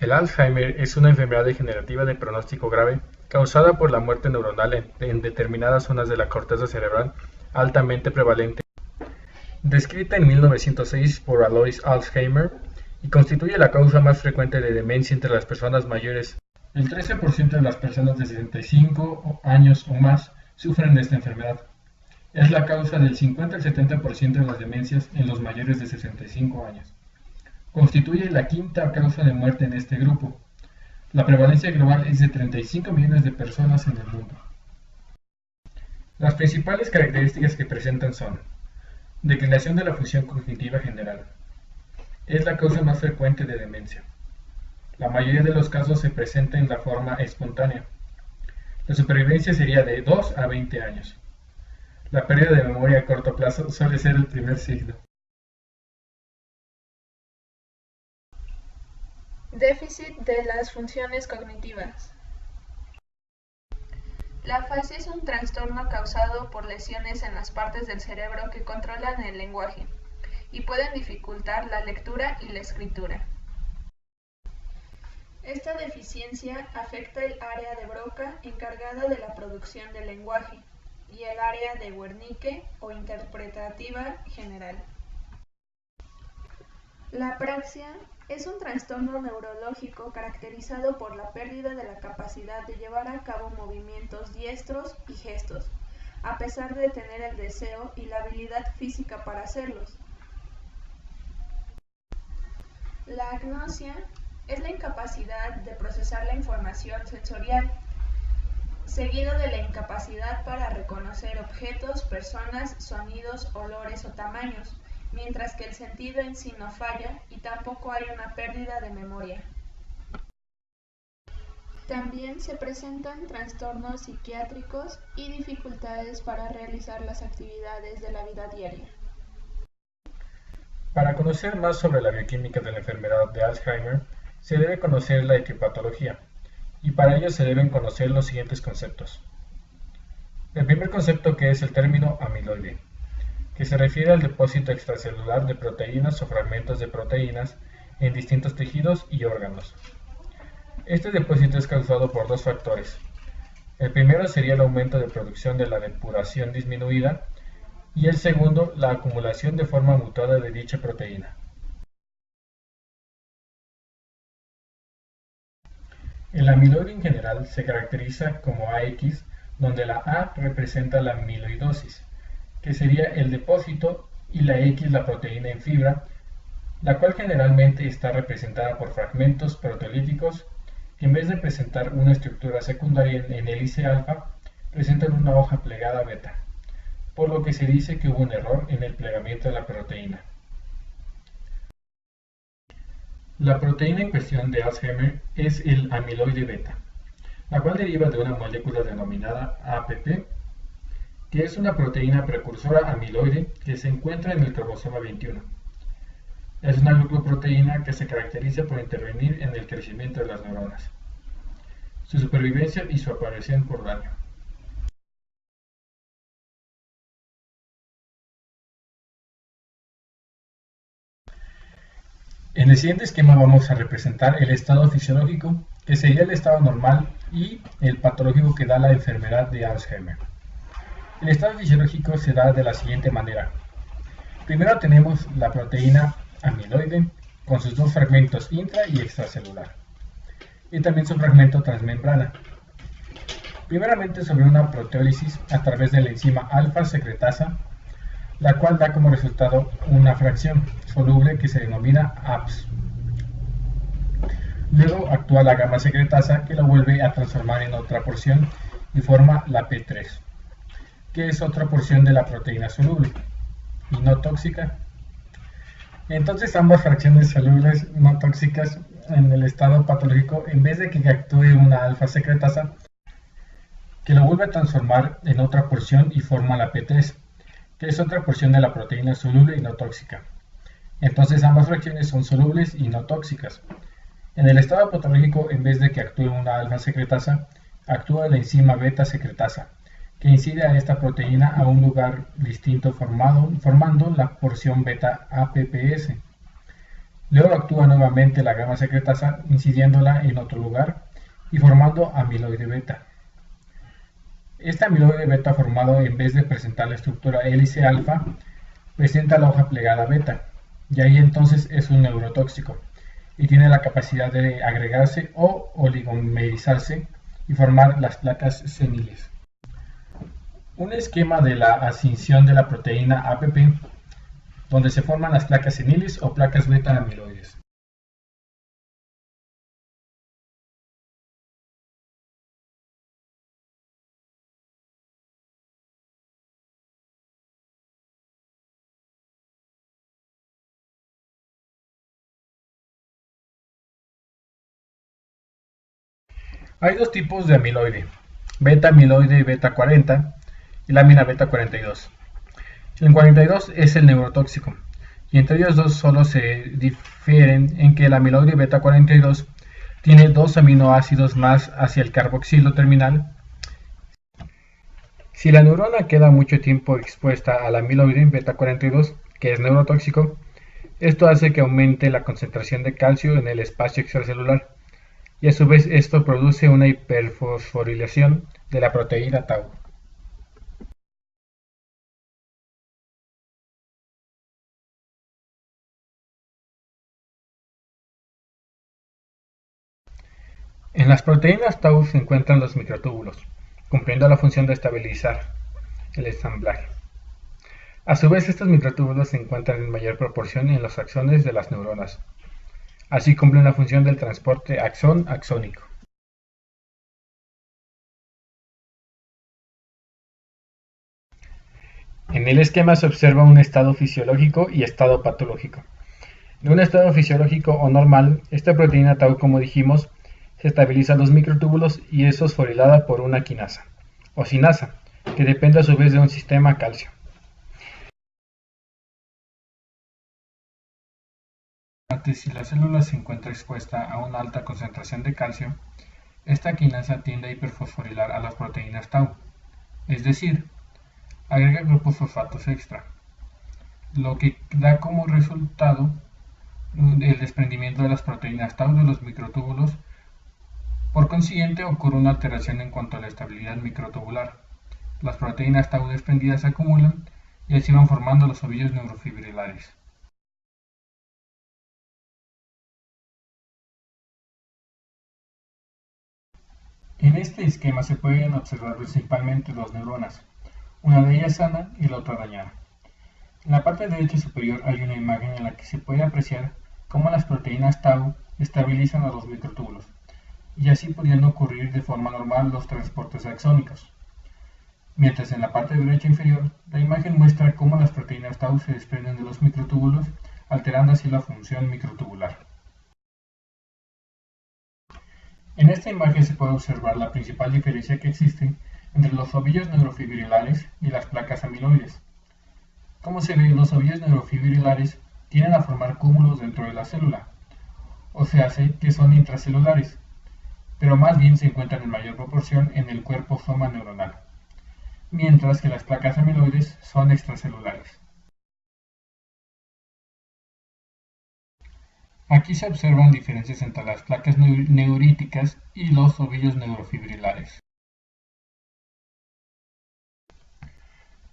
El Alzheimer es una enfermedad degenerativa de pronóstico grave causada por la muerte neuronal en determinadas zonas de la corteza cerebral altamente prevalente, descrita en 1906 por Alois Alzheimer y constituye la causa más frecuente de demencia entre las personas mayores. El 13% de las personas de 65 años o más sufren de esta enfermedad. Es la causa del 50 al 70% de las demencias en los mayores de 65 años. Constituye la quinta causa de muerte en este grupo. La prevalencia global es de 35 millones de personas en el mundo. Las principales características que presentan son: declinación de la función cognitiva general. Es la causa más frecuente de demencia. La mayoría de los casos se presenta en la forma espontánea. La supervivencia sería de 2 a 20 años. La pérdida de memoria a corto plazo suele ser el primer signo. Déficit de las funciones cognitivas. La afasia es un trastorno causado por lesiones en las partes del cerebro que controlan el lenguaje y pueden dificultar la lectura y la escritura. Esta deficiencia afecta el área de Broca encargada de la producción del lenguaje y el área de Wernicke o interpretativa general. La apraxia es un trastorno neurológico caracterizado por la pérdida de la capacidad de llevar a cabo movimientos diestros y gestos, a pesar de tener el deseo y la habilidad física para hacerlos. La agnosia es la incapacidad de procesar la información sensorial, seguido de la incapacidad para reconocer objetos, personas, sonidos, olores o tamaños, mientras que el sentido en sí no falla y tampoco hay una pérdida de memoria. También se presentan trastornos psiquiátricos y dificultades para realizar las actividades de la vida diaria. Para conocer más sobre la bioquímica de la enfermedad de Alzheimer, se debe conocer la etiopatología, y para ello se deben conocer los siguientes conceptos. El primer concepto, que es el término amiloide, que se refiere al depósito extracelular de proteínas o fragmentos de proteínas en distintos tejidos y órganos. Este depósito es causado por dos factores. El primero sería el aumento de producción de la depuración disminuida, y el segundo, la acumulación de forma mutada de dicha proteína. El amiloide en general se caracteriza como AX, donde la A representa la amiloidosis, que sería el depósito, y la X la proteína en fibra, la cual generalmente está representada por fragmentos proteolíticos que, en vez de presentar una estructura secundaria en hélice alfa, presentan una hoja plegada beta, por lo que se dice que hubo un error en el plegamiento de la proteína. La proteína en cuestión de Alzheimer es el amiloide beta, la cual deriva de una molécula denominada APP, que es una proteína precursora amiloide que se encuentra en el cromosoma 21. Es una glucoproteína que se caracteriza por intervenir en el crecimiento de las neuronas, su supervivencia y su aparición por daño. En el siguiente esquema vamos a representar el estado fisiológico, que sería el estado normal, y el patológico, que da la enfermedad de Alzheimer. El estado fisiológico se da de la siguiente manera. Primero tenemos la proteína amiloide con sus dos fragmentos intra y extracelular, y también su fragmento transmembrana. Primeramente sobre una proteólisis a través de la enzima alfa secretasa, la cual da como resultado una fracción soluble que se denomina APS. Luego actúa la gamma secretasa, que la vuelve a transformar en otra porción y forma la P3, que es otra porción de la proteína soluble y no tóxica. Entonces ambas fracciones solubles no tóxicas en el estado patológico, en vez de que actúe una alfa secretasa, que lo vuelve a transformar en otra porción y forma la P3, que es otra porción de la proteína soluble y no tóxica. Entonces ambas fracciones son solubles y no tóxicas. En el estado patológico, en vez de que actúe una alfa secretasa, actúa la enzima beta secretasa, que incide a esta proteína a un lugar distinto formando la porción beta APPS. Luego actúa nuevamente la gamma secretasa incidiéndola en otro lugar y formando amiloide beta. Este amiloide beta formado, en vez de presentar la estructura hélice alfa, presenta la hoja plegada beta, y ahí entonces es un neurotóxico y tiene la capacidad de agregarse o oligomerizarse y formar las placas seniles. Un esquema de la ascensión de la proteína APP, donde se forman las placas seniles o placas beta amiloides. Hay dos tipos de amiloide, beta amiloide y beta 40 y lámina beta 42. El 42 es el neurotóxico, y entre ellos dos solo se difieren en que el amiloide beta 42 tiene dos aminoácidos más hacia el carboxilo terminal. Si la neurona queda mucho tiempo expuesta al amiloide beta 42, que es neurotóxico, esto hace que aumente la concentración de calcio en el espacio extracelular, y a su vez esto produce una hiperfosforilación de la proteína tau. En las proteínas tau se encuentran los microtúbulos, cumpliendo la función de estabilizar el ensamblaje. A su vez, estos microtúbulos se encuentran en mayor proporción en los axones de las neuronas. Así cumplen la función del transporte axón-axónico. En el esquema se observa un estado fisiológico y estado patológico. En un estado fisiológico o normal, esta proteína tau, como dijimos, se estabiliza los microtúbulos y es fosforilada por una quinasa, o sinasa, que depende a su vez de un sistema calcio. Si la célula se encuentra expuesta a una alta concentración de calcio, esta quinasa tiende a hiperfosforilar a las proteínas tau, es decir, agrega grupos fosfatos extra, lo que da como resultado el desprendimiento de las proteínas tau de los microtúbulos. Por consiguiente, ocurre una alteración en cuanto a la estabilidad microtubular. Las proteínas tau desprendidas se acumulan y así van formando los ovillos neurofibrilares. En este esquema se pueden observar principalmente dos neuronas, una de ellas sana y la otra dañada. En la parte derecha superior hay una imagen en la que se puede apreciar cómo las proteínas tau estabilizan a los microtúbulos, y así pudiendo ocurrir de forma normal los transportes axónicos. Mientras en la parte derecha inferior, la imagen muestra cómo las proteínas tau se desprenden de los microtúbulos, alterando así la función microtubular. En esta imagen se puede observar la principal diferencia que existe entre los ovillos neurofibrilares y las placas amiloides. Como se ve, los ovillos neurofibrilares tienden a formar cúmulos dentro de la célula, o se hace que son intracelulares, pero más bien se encuentran en mayor proporción en el cuerpo soma neuronal, mientras que las placas amiloides son extracelulares. Aquí se observan diferencias entre las placas neuríticas y los ovillos neurofibrilares.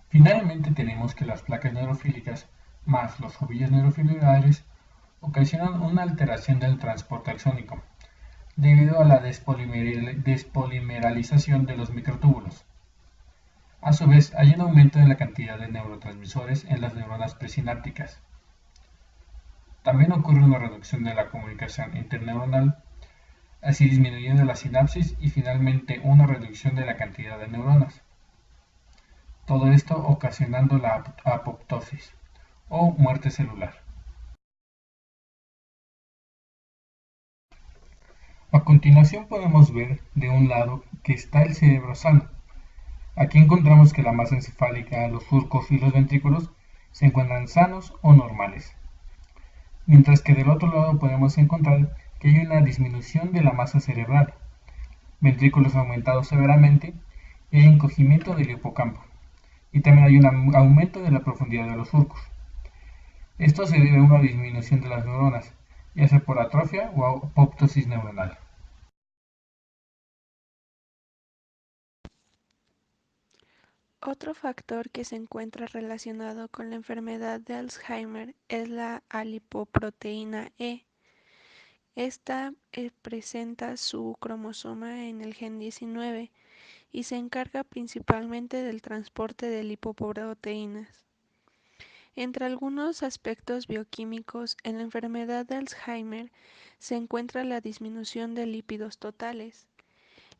Finalmente tenemos que las placas neurofílicas más los ovillos neurofibrilares ocasionan una alteración del transporte axónico, debido a la despolimeralización de los microtúbulos. A su vez, hay un aumento en la cantidad de neurotransmisores en las neuronas presinápticas. También ocurre una reducción de la comunicación interneuronal, así disminuyendo la sinapsis y finalmente una reducción de la cantidad de neuronas. Todo esto ocasionando la apoptosis o muerte celular. A continuación podemos ver de un lado que está el cerebro sano. Aquí encontramos que la masa encefálica, los surcos y los ventrículos se encuentran sanos o normales. Mientras que del otro lado podemos encontrar que hay una disminución de la masa cerebral, ventrículos aumentados severamente y hay encogimiento del hipocampo. Y también hay un aumento de la profundidad de los surcos. Esto se debe a una disminución de las neuronas, S por atrofia o apoptosis neuronal. Otro factor que se encuentra relacionado con la enfermedad de Alzheimer es la alipoproteína E. Esta presenta su cromosoma en el gen 19 y se encarga principalmente del transporte de lipoproteínas. Entre algunos aspectos bioquímicos en la enfermedad de Alzheimer se encuentra la disminución de lípidos totales.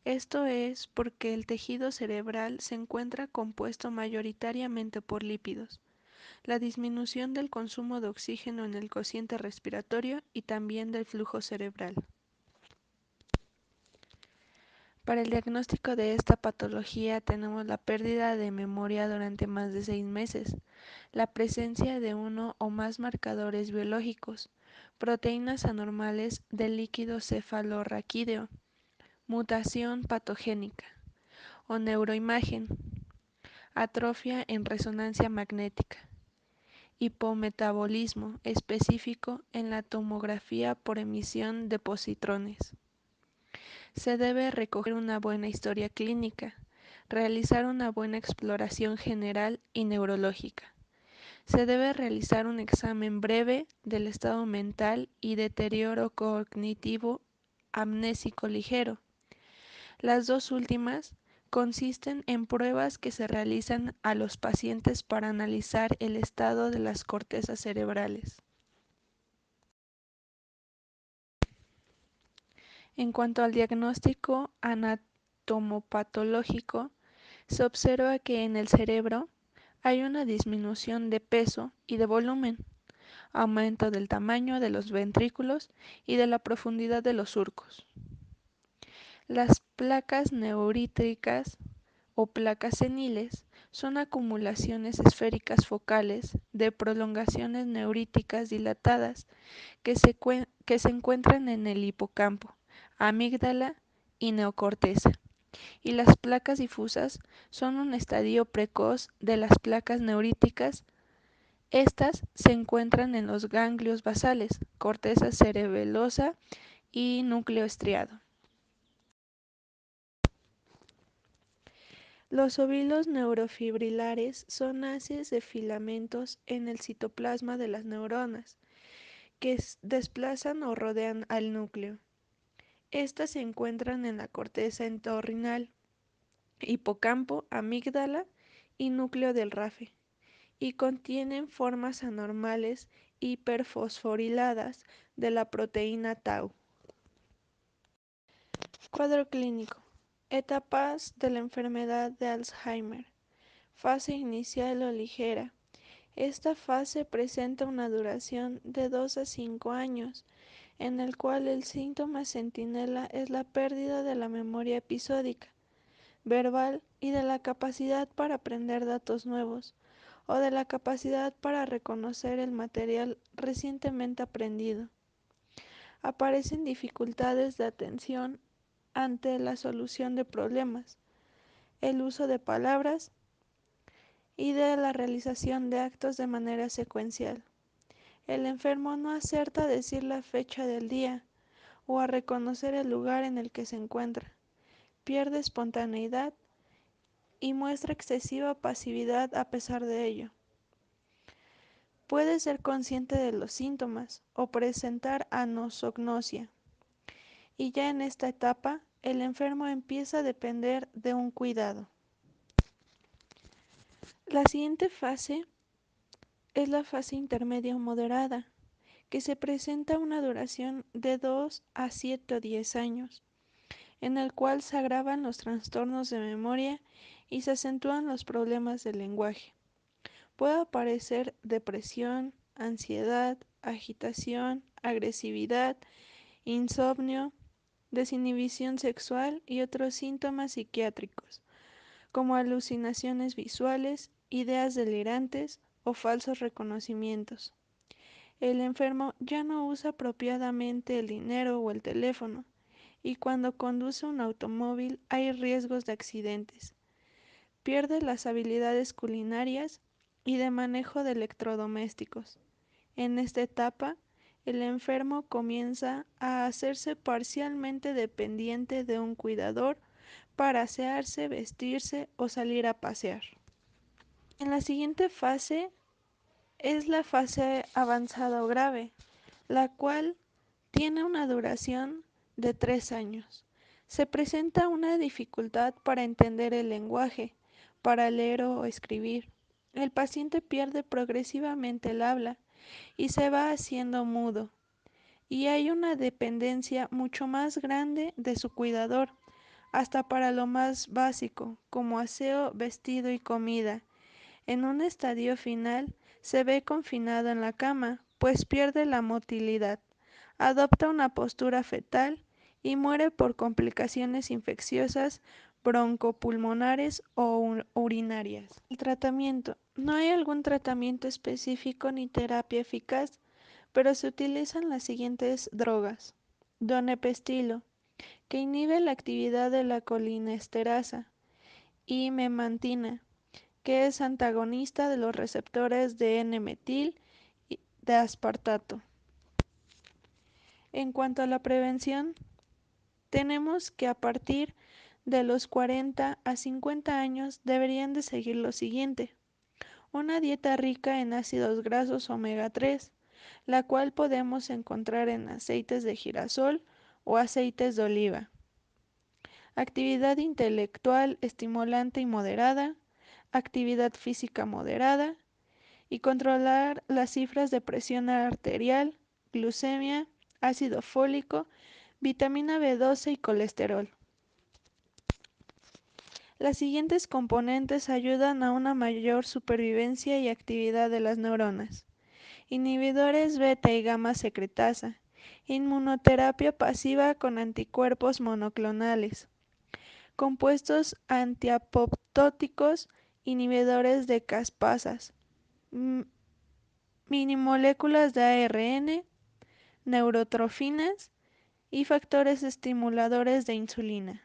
Esto es porque el tejido cerebral se encuentra compuesto mayoritariamente por lípidos, la disminución del consumo de oxígeno en el cociente respiratorio y también del flujo cerebral. Para el diagnóstico de esta patología tenemos la pérdida de memoria durante más de 6 meses, la presencia de uno o más marcadores biológicos, proteínas anormales del líquido cefalorraquídeo, mutación patogénica o neuroimagen, atrofia en resonancia magnética, hipometabolismo específico en la tomografía por emisión de positrones. Se debe recoger una buena historia clínica, realizar una buena exploración general y neurológica. Se debe realizar un examen breve del estado mental y deterioro cognitivo amnésico ligero. Las dos últimas consisten en pruebas que se realizan a los pacientes para analizar el estado de las cortezas cerebrales. En cuanto al diagnóstico anatomopatológico, se observa que en el cerebro hay una disminución de peso y de volumen, aumento del tamaño de los ventrículos y de la profundidad de los surcos. Las placas neurítlicas o placas seniles son acumulaciones esféricas focales de prolongaciones neuríticas dilatadas que se encuentran en el hipocampo, amígdala y neocorteza. Y las placas difusas son un estadio precoz de las placas neuríticas. Estas se encuentran en los ganglios basales, corteza cerebelosa y núcleo estriado. Los óvulos neurofibrilares son haces de filamentos en el citoplasma de las neuronas, que desplazan o rodean al núcleo. Estas se encuentran en la corteza entorrinal, hipocampo, amígdala y núcleo del rafe, y contienen formas anormales hiperfosforiladas de la proteína tau. Cuadro clínico. Etapas de la enfermedad de Alzheimer. Fase inicial o ligera. Esta fase presenta una duración de 2 a 5 años, en el cual el síntoma centinela es la pérdida de la memoria episódica, verbal y de la capacidad para aprender datos nuevos, o de la capacidad para reconocer el material recientemente aprendido. Aparecen dificultades de atención ante la solución de problemas, el uso de palabras y de la realización de actos de manera secuencial. El enfermo no acierta a decir la fecha del día o a reconocer el lugar en el que se encuentra. Pierde espontaneidad y muestra excesiva pasividad a pesar de ello. Puede ser consciente de los síntomas o presentar anosognosia. Y ya en esta etapa, el enfermo empieza a depender de un cuidado. La siguiente fase es la fase intermedia o moderada, que se presenta una duración de 2 a 7 o 10 años, en el cual se agravan los trastornos de memoria y se acentúan los problemas del lenguaje. Puede aparecer depresión, ansiedad, agitación, agresividad, insomnio, desinhibición sexual y otros síntomas psiquiátricos, como alucinaciones visuales, ideas delirantes o falsos reconocimientos. El enfermo ya no usa apropiadamente el dinero o el teléfono, y cuando conduce un automóvil hay riesgos de accidentes. Pierde las habilidades culinarias y de manejo de electrodomésticos. En esta etapa, el enfermo comienza a hacerse parcialmente dependiente de un cuidador para asearse, vestirse o salir a pasear. En la siguiente fase es la fase avanzada o grave, la cual tiene una duración de 3 años. Se presenta una dificultad para entender el lenguaje, para leer o escribir. El paciente pierde progresivamente el habla y se va haciendo mudo, y hay una dependencia mucho más grande de su cuidador, hasta para lo más básico, como aseo, vestido y comida. En un estadio final se ve confinado en la cama, pues pierde la motilidad, adopta una postura fetal y muere por complicaciones infecciosas broncopulmonares o urinarias. El tratamiento. No hay algún tratamiento específico ni terapia eficaz, pero se utilizan las siguientes drogas. Donepestilo, que inhibe la actividad de la colinesterasa, y memantina, que es antagonista de los receptores de N-metil y de aspartato. En cuanto a la prevención, tenemos que a partir de los 40 a 50 años deberían de seguir lo siguiente: una dieta rica en ácidos grasos omega 3, la cual podemos encontrar en aceites de girasol o aceites de oliva. Actividad intelectual estimulante y moderada, actividad física moderada y controlar las cifras de presión arterial, glucemia, ácido fólico, vitamina B12 y colesterol. Las siguientes componentes ayudan a una mayor supervivencia y actividad de las neuronas: inhibidores beta y gamma secretasa, inmunoterapia pasiva con anticuerpos monoclonales, compuestos antiapoptóticos, inhibidores de caspasas, minimoléculas de ARN, neurotrofinas y factores estimuladores de insulina.